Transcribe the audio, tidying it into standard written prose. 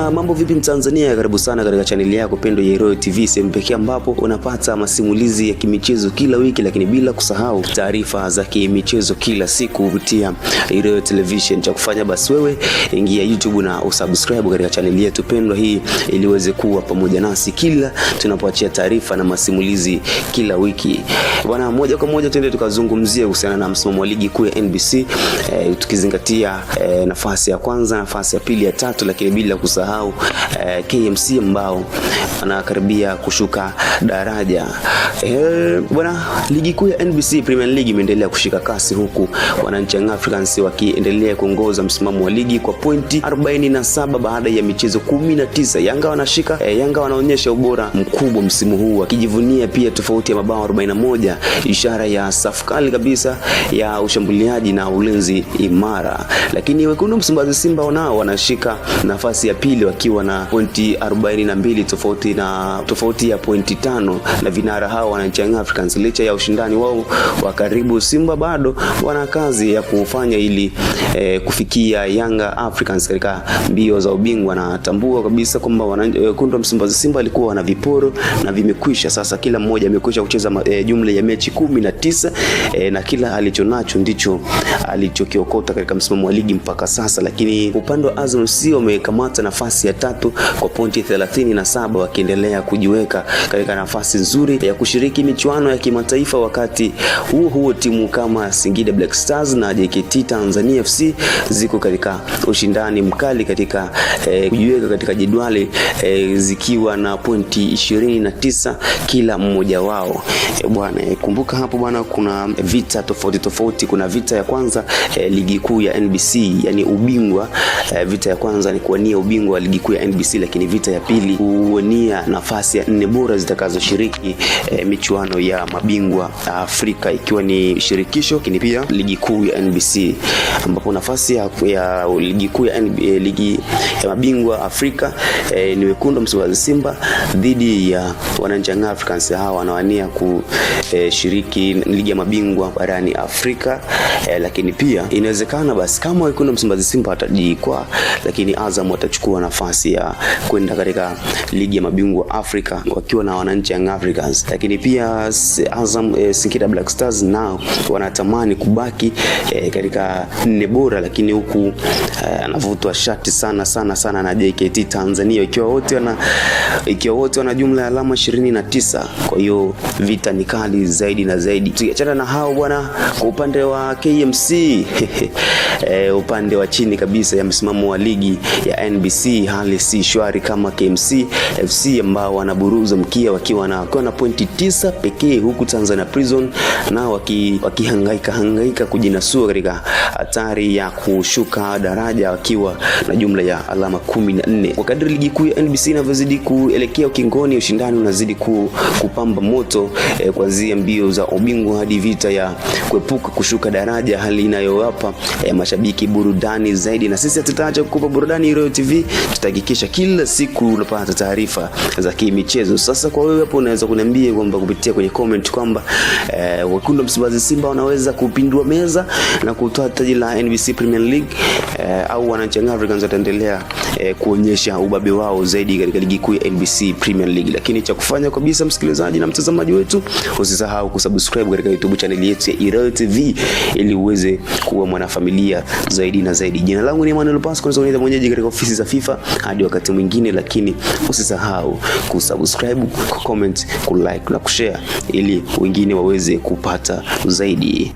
Bwana, mambo vipi Mtanzania? Karibu sana katika channel yako pendwa ya Royal TV, sehemu pekee ambapo unapata masimulizi ya kimichezo kila wiki, lakini bila kusahau taarifa za kimichezo kila siku kupitia Royal Television. Cha kufanya basi wewe ingia YouTube na usubscribe katika channel yetu pendwa hii ili uweze kuwa pamoja nasi kila tunapoachia taarifa na masimulizi kila wiki. Bwana, moja kwa moja tuende tukazungumzia kuhusiana na msimamo wa ligi kuu ya NBC, tukizingatia nafasi ya kwanza, nafasi ya pili, ya tatu, lakini bila kusahau KMC ambao anakaribia kushuka daraja. Bwana, ligi kuu ya NBC Premier League imeendelea kushika kasi, huku wananchi Young Africans wakiendelea kuongoza msimamo wa ligi kwa pointi 47 baada ya michezo 19. Yanga wanaonyesha ubora mkubwa msimu huu, wakijivunia pia tofauti ya mabao 41, ishara ya safu kali kabisa ya ushambuliaji na ulinzi imara. Lakini wekundu Msimbazi Simba nao wanashika nafasi ya pili wakiwa na pointi 42, tofauti ya pointi 5 na vinara hao wananchi Young Africans. Licha ya ushindani wao wa karibu, Simba bado wana kazi ya kufanya ili kufikia Young Africans katika mbio za ubingwa. Na tambua kabisa kwamba wekundu Msimbazi Simba alikuwa wana viporo na vimekwisha. Sasa kila mmoja amekwisha kucheza jumla ya mechi 19, na kila alichonacho ndicho alichokiokota katika msimamo wa ligi mpaka sasa. Lakini upande wa Azam FC wamekamata nafasi ya tatu kwa pointi 37, wakiendelea kujiweka katika nafasi nzuri ya kushiriki michuano ya kimataifa. Wakati huo timu kama Singida Black Stars na JKT Tanzania FC ziko katika ushindani mkali katika kujiweka katika jedwali zikiwa na pointi 29 kila mmoja wao. Bwana, kumbuka hapo bwana, kuna vita tofauti. Kuna vita ya kwanza ligi kuu ya NBC, yani ubingwa. Vita ya kwanza ni kuwania ubingwa wa ligi kuu ya NBC, lakini vita ya pili kuwania nafasi ya 4 bora zitakazoshiriki michuano ya mabingwa Afrika, ikiwa ni shirikisho, lakini pia ligi kuu ya NBC, ambapo nafasi ya ligi kuu ya ligi ya mabingwa Afrika ni wekundu Msimbazi Simba dhidi ya wananchi Young Africans. Hawa wanawania kushiriki ligi ya mabingwa barani Afrika. Lakini pia inawezekana basi kama wekundu Msimbazi Simba watajikwaa, lakini Azam watachukua nafasi ya kwenda katika ligi ya mabingwa Afrika wakiwa na wananchi Young Africans. Lakini pia Azam, Singida Black Stars nao wanatamani kubaki katika 4 bora, lakini huku anavutwa shati sana na JKT Tanzania, ikiwa wote wana jumla ya alama 29. Kwa hiyo vita ni kali zaidi na zaidi. Tukiachana na hao bwana, kwa upande wa KMC upande wa chini kabisa ya msimamo wa ligi ya NBC, hali si shwari kama KMC FC ambao wanaburuza mkia wakiwa na pointi 9 pekee, huku Tanzania Prison nao wakihangaika kujinasua katika hatari ya kushuka daraja wakiwa na jumla ya alama 14. Kwa kadri ligi kuu ya NBC inavyozidi kuelekea ukingoni, ushindani unazidi kupamba moto, kuanzia mbio za ubingwa hadi vita ya kuepuka kushuka daraja, hali inayowapa mashabiki burudani zaidi. Na sisi tutaacha kukupa burudani. Royal TV tutahakikisha kila siku unapata taarifa za kimichezo. Sasa kwa wewe hapo, unaweza kuniambia kwamba kupitia kwenye comment kwamba wekundu Msimbazi Simba wanaweza kupindua meza na kutoa taji la NBC Premier League, au wananchi Young Africans wataendelea kuonyesha ubabe wao zaidi katika ligi kuu ya NBC Premier League. Lakini cha kufanya kabisa, msikilizaji na mtazamaji wetu, usisahau kusubscribe katika YouTube channel yetu ya Royal TV ili uweze kuwa mwanafamilia zaidi na zaidi. Jina langu ni Emmanuel Pasco, ndio mwenyeji katika ofisi za FIFA. Hadi wakati mwingine, lakini usisahau kusubscribe, kucomment, kulike na kushare ili wengine waweze kupata zaidi.